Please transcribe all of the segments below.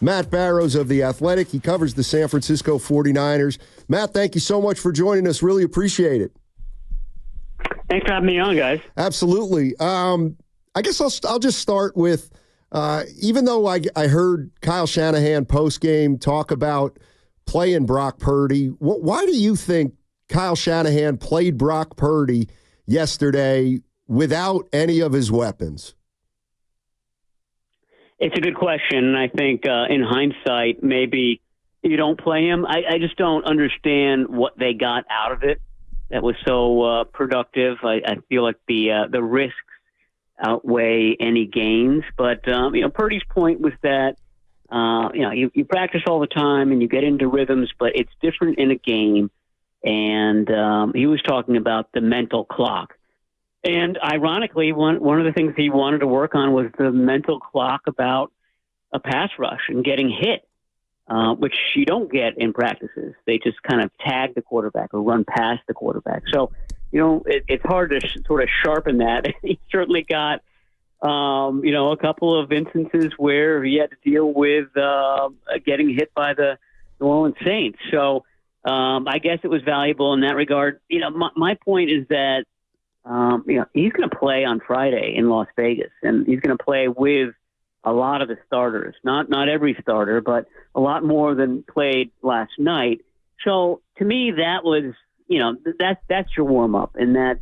Matt Barrows of The Athletic. He covers the San Francisco 49ers. Matt, thank you so much for joining us. Really appreciate it. Thanks for having me on, guys. Absolutely. I guess I'll just start with, even though I heard Kyle Shanahan post-game talk about playing Brock Purdy, why do you think Kyle Shanahan played Brock Purdy yesterday without any of his weapons? It's a good question. I think in hindsight, maybe you don't play him. I just don't understand what they got out of it that was so productive. I feel like the risks outweigh any gains. But, Purdy's point was that, you practice all the time and you get into rhythms, but it's different in a game. And he was talking about the mental clock. And ironically, one of the things he wanted to work on was the mental clock about a pass rush and getting hit, which you don't get in practices. They just kind of tag the quarterback or run past the quarterback. So, it's hard to sort of sharpen that. He certainly got, a couple of instances where he had to deal with getting hit by the New Orleans Saints. So I guess it was valuable in that regard. My point is that, he's going to play on Friday in Las Vegas, and he's going to play with a lot of the starters. Not every starter, but a lot more than played last night. So to me, that was, that's your warm up. And that,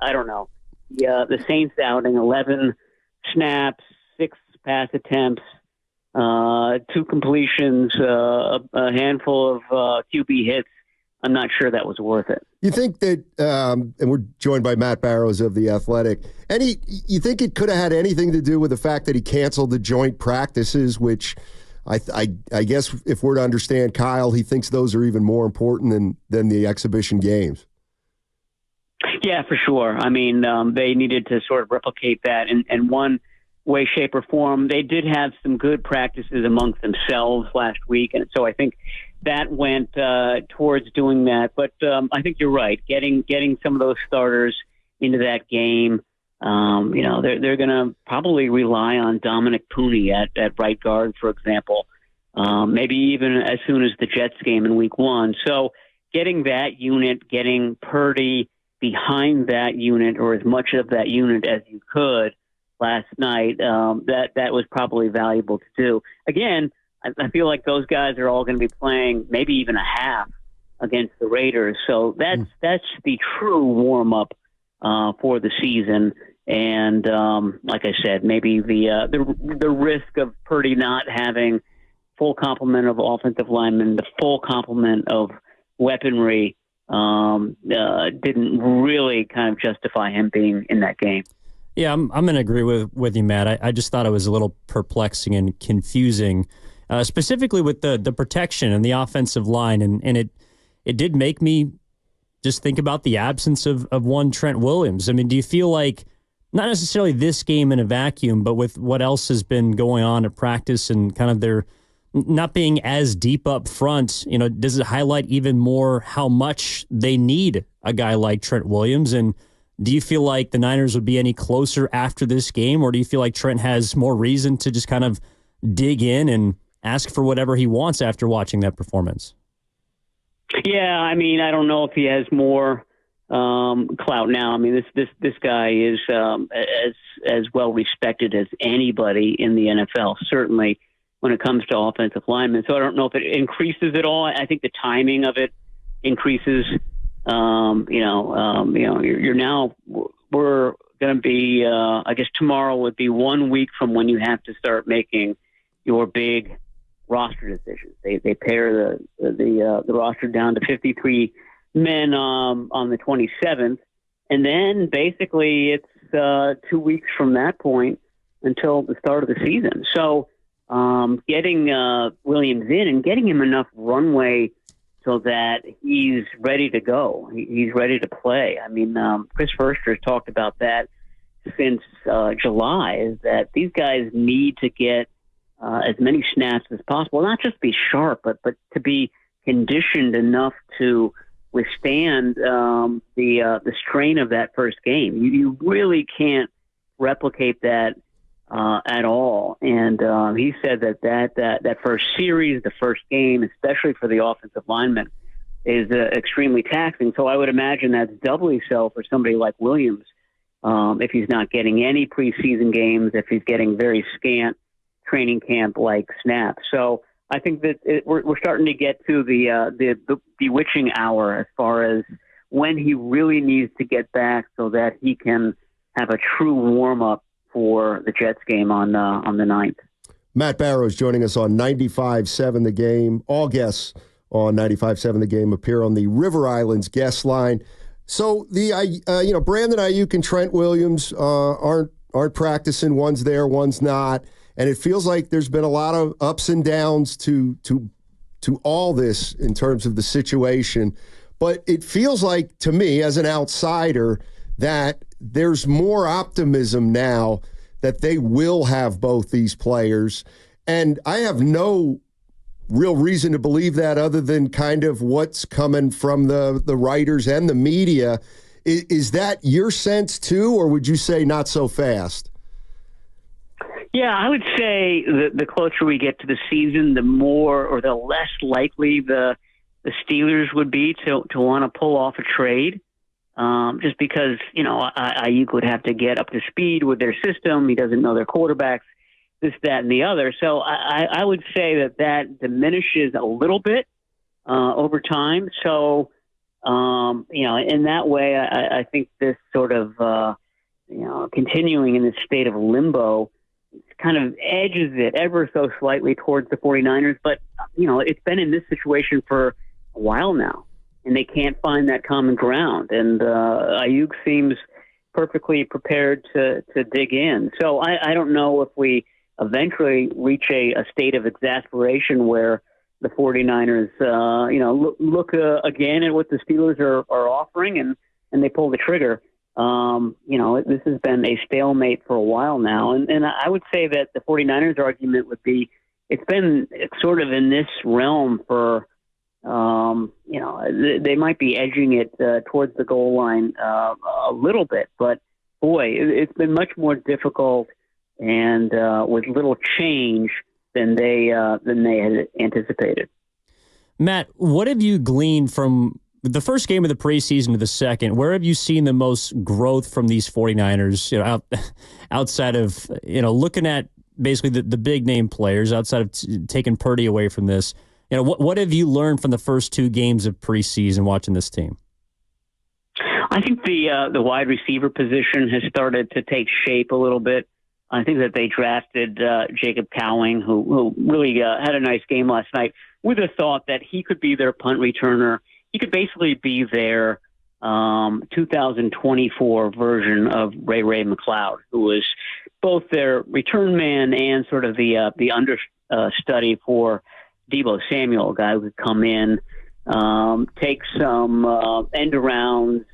I don't know, the Saints outing, 11 snaps, 6 pass attempts, 2 completions, a handful of QB hits. I'm not sure that was worth it. You think that, and we're joined by Matt Barrows of The Athletic, you think it could have had anything to do with the fact that he canceled the joint practices, which I guess if we're to understand Kyle, he thinks those are even more important than the exhibition games. Yeah, for sure. I mean, they needed to sort of replicate that in one way, shape, or form. They did have some good practices amongst themselves last week, and so I think that went towards doing that. But I think you're right. Getting some of those starters into that game, they're going to probably rely on Dominic Purdy at right guard, for example, maybe even as soon as the Jets game in Week 1. So getting that unit, getting Purdy behind that unit or as much of that unit as you could last night, that was probably valuable to do. Again, I feel like those guys are all going to be playing maybe even a half against the Raiders. So that's the true warm-up for the season. And like I said, maybe the risk of Purdy not having full complement of offensive linemen, the full complement of weaponry, didn't really kind of justify him being in that game. Yeah, I'm going to agree with you, Matt. I just thought it was a little perplexing and confusing, specifically with the protection and the offensive line. And it did make me just think about the absence of one Trent Williams. I mean, do you feel like, not necessarily this game in a vacuum, but with what else has been going on at practice and kind of their not being as deep up front, does it highlight even more how much they need a guy like Trent Williams? And do you feel like the Niners would be any closer after this game, or do you feel like Trent has more reason to just kind of dig in and ask for whatever he wants after watching that performance? Yeah, I mean, I don't know if he has more clout now. I mean, this guy is as well respected as anybody in the NFL, certainly when it comes to offensive linemen. So I don't know if it increases at all. I think the timing of it increases. You're now, we're going to be, I guess tomorrow would be 1 week from when you have to start making your big roster decisions. They pare the roster down to 53 men on the 27th, and then basically it's 2 weeks from that point until the start of the season. So getting Williams in and getting him enough runway so that he's ready to go. He's ready to play. I mean, Chris Verster has talked about that since July, is that these guys need to get as many snaps as possible, not just be sharp, but to be conditioned enough to withstand the strain of that first game. You really can't replicate that at all. And he said that first series, the first game, especially for the offensive linemen, is extremely taxing. So I would imagine that's doubly so for somebody like Williams if he's not getting any preseason games, if he's getting very scant training camp-like snaps. So I think that we're starting to get to the bewitching hour as far as when he really needs to get back so that he can have a true warm-up for the Jets game on the 9th. Matt Barrows joining us on 95.7 The Game. All guests on 95.7 The Game appear on the River Islands guest line. So Brandon Ayuk and Trent Williams aren't practicing. One's there, one's not, and it feels like there's been a lot of ups and downs to all this in terms of the situation. But it feels like to me, as an outsider, that there's more optimism now that they will have both these players, and I have no real reason to believe that other than kind of what's coming from the writers and the media. Is that your sense too, or would you say not so fast? Yeah, I would say the closer we get to the season, the more or the less likely the Steelers would be to want to pull off a trade. Just because, Ayuk would have to get up to speed with their system. He doesn't know their quarterbacks, this, that, and the other. So I would say that diminishes a little bit over time. So, in that way, I think this sort of, continuing in this state of limbo kind of edges it ever so slightly towards the 49ers. But, it's been in this situation for a while now, and they can't find that common ground. And Ayuk seems perfectly prepared to dig in. So I don't know if we eventually reach a state of exasperation where the 49ers, look again at what the Steelers are offering and they pull the trigger. This has been a stalemate for a while now. And I would say that the 49ers argument would be it's been sort of in this realm for, they might be edging it towards the goal line a little bit, but boy, it's been much more difficult and with little change than they had anticipated. Matt, what have you gleaned from the first game of the preseason to the second? Where have you seen the most growth from these 49ers, outside of, looking at basically the big name players, outside of taking Purdy away from this? What have you learned from the first two games of preseason watching this team? I think the wide receiver position has started to take shape a little bit. I think that they drafted Jacob Cowing, who really had a nice game last night, with a thought that he could be their punt returner. He could basically be their 2024 version of Ray McLeod, who was both their return man and sort of the understudy for Deebo Samuel, a guy who could come in, take some end arounds,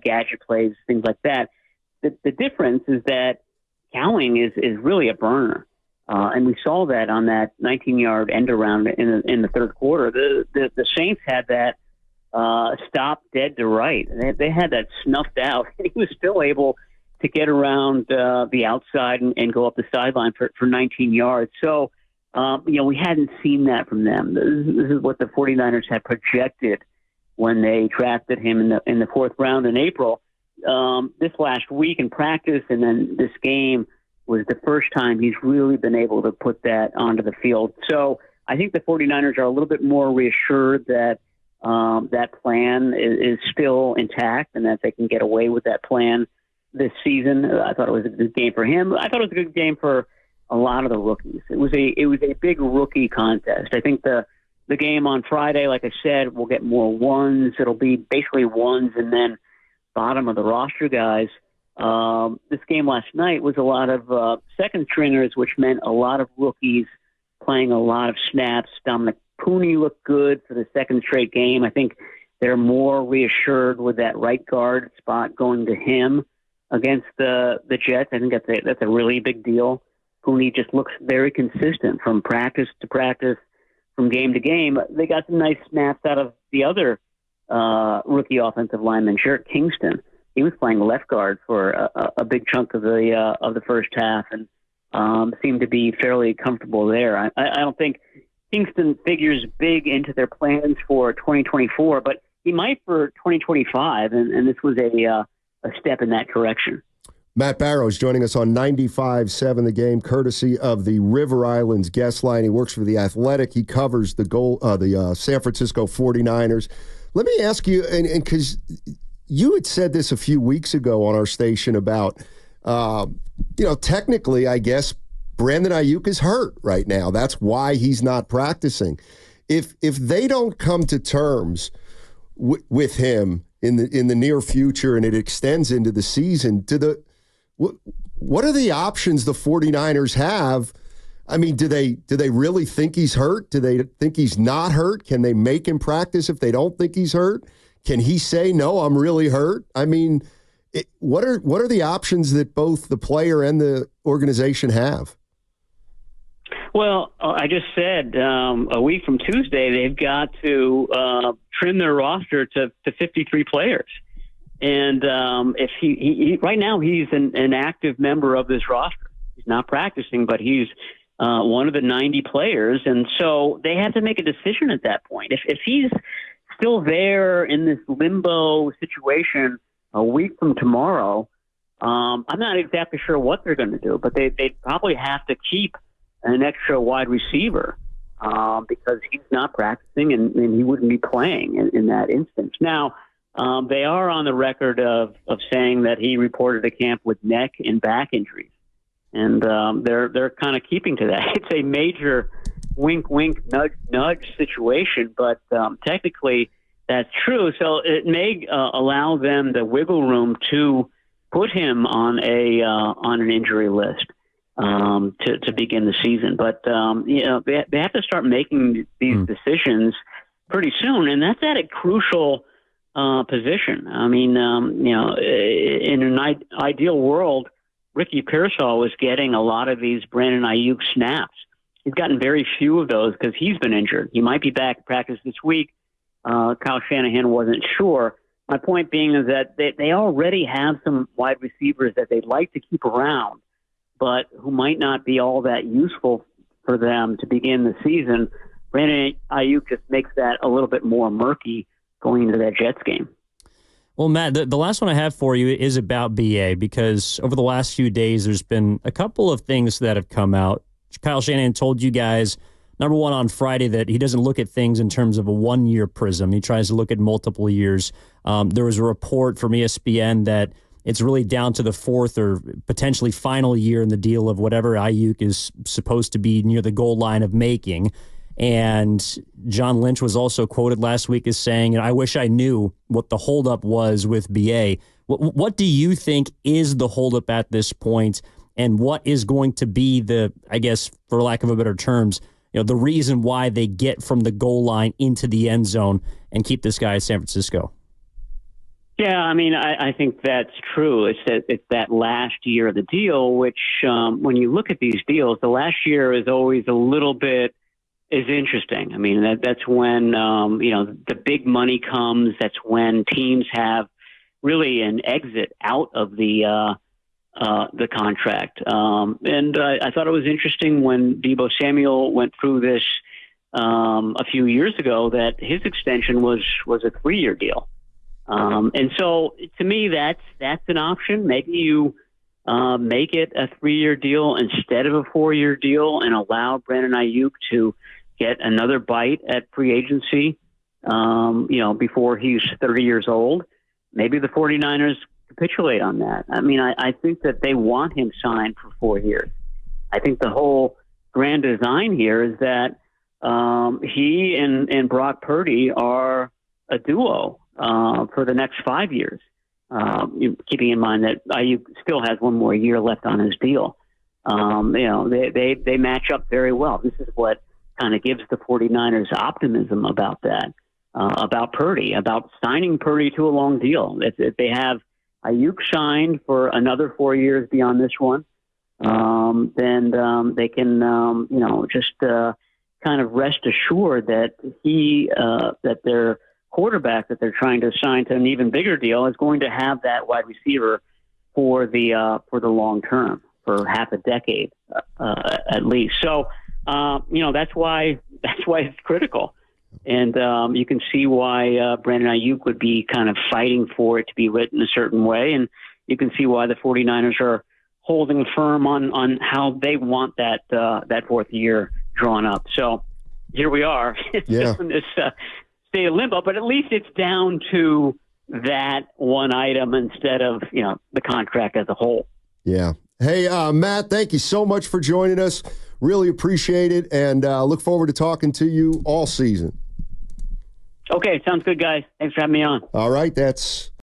gadget plays, things like that. The difference is that Cowing is really a burner. And we saw that on that 19-yard end around in the third quarter. The Saints had that stopped dead to right. They had that snuffed out. He was still able to get around the outside and go up the sideline for 19 yards. So, we hadn't seen that from them. This is what the 49ers had projected when they drafted him in the fourth round in April. This last week in practice and then this game was the first time he's really been able to put that onto the field. So I think the 49ers are a little bit more reassured that that plan is still intact and that they can get away with that plan this season. I thought it was a good game for him. I thought it was a good game for a lot of the rookies. It was a big rookie contest. I think the game on Friday, like I said, will get more ones. It'll be basically ones and then bottom of the roster guys. This game last night was a lot of second stringers, which meant a lot of rookies playing a lot of snaps. Dominic Purdy looked good for the second straight game. I think they're more reassured with that right guard spot going to him against the Jets. I think that's a really big deal. Purdy just looks very consistent from practice to practice, from game to game. They got some nice snaps out of the other rookie offensive lineman, Jarrett Kingston. He was playing left guard for a big chunk of the first half, and seem to be fairly comfortable there. I don't think Kingston figures big into their plans for 2024, but he might for 2025, and this was a step in that direction. Matt Barrows joining us on 95.7 The Game, courtesy of the River Islands guest line. He works for The Athletic. He covers the San Francisco 49ers. Let me ask you, and because you had said this a few weeks ago on our station about, technically, I guess, Brandon Ayuk is hurt right now. That's why he's not practicing. If they don't come to terms with him in the near future and it extends into the season, what are the options the 49ers have? I mean, do they really think he's hurt? Do they think he's not hurt? Can they make him practice if they don't think he's hurt? Can he say, no, I'm really hurt? I mean, what are the options that both the player and the organization have? Well, I just said a week from Tuesday, they've got to trim their roster to 53 players. And if he right now, he's an active member of this roster. He's not practicing, but he's one of the 90 players. And so they have to make a decision at that point. If he's still there in this limbo situation a week from tomorrow, I'm not exactly sure what they're going to do, but they probably have to keep an extra wide receiver because he's not practicing and he wouldn't be playing in that instance. Now, they are on the record of saying that he reported to camp with neck and back injuries, and they're kind of keeping to that. It's a major wink, wink, nudge, nudge situation, but technically that's true. So it may allow them the wiggle room to put him on an injury list to begin the season. But they have to start making these decisions pretty soon, and that's at a crucial position. I mean, in an ideal world, Ricky Pearsall was getting a lot of these Brandon Ayuk snaps. He's gotten very few of those because he's been injured. He might be back at practice this week. Kyle Shanahan wasn't sure. My point being is that they already have some wide receivers that they'd like to keep around, but who might not be all that useful for them to begin the season. Brandon Ayuk just makes that a little bit more murky going into that Jets game. Well, Matt, the last one I have for you is about BA, because over the last few days, there's been a couple of things that have come out. Kyle Shanahan told you guys, number one, on Friday, that he doesn't look at things in terms of a one-year prism. He tries to look at multiple years. There was a report from ESPN that it's really down to the fourth or potentially final year in the deal of whatever Ayuk is supposed to be near the goal line of making. And John Lynch was also quoted last week as saying, I wish I knew what the holdup was with BA. What do you think is the holdup at this point, and what is going to be the, I guess, for lack of a better terms, the reason why they get from the goal line into the end zone and keep this guy at San Francisco? Yeah, I mean, I think that's true. It's that last year of the deal, which when you look at these deals, the last year is always a little bit is interesting. I mean, that's when, the big money comes. That's when teams have really an exit out of the contract. And I thought it was interesting when Deebo Samuel went through this a few years ago that his extension was a 3-year deal. And so to me, that's an option. Maybe you make it a 3-year deal instead of a 4-year deal and allow Brandon Ayuk to get another bite at free agency, before he's 30 years old. Maybe the 49ers capitulate on that. I mean, I think that they want him signed for 4 years. I think the whole grand design here is that he and Brock Purdy are a duo for the next 5 years, keeping in mind that Ayuk still has one more year left on his deal. They match up very well. This is what kind of gives the 49ers optimism about that, about Purdy, about signing Purdy to a long deal. If they have Ayuk signed for another 4 years beyond this one, then they can, just kind of rest assured that that their quarterback that they're trying to sign to an even bigger deal is going to have that wide receiver for the long term. half a decade at least. So that's why it's critical. And you can see why Brandon Ayuk would be kind of fighting for it to be written a certain way. And you can see why the 49ers are holding firm on how they want that fourth year drawn up. So here we are still in this state of limbo, but at least it's down to that one item instead of, the contract as a whole. Yeah. Hey, Matt, thank you so much for joining us. Really appreciate it, and look forward to talking to you all season. Okay, sounds good, guys. Thanks for having me on. All right, that's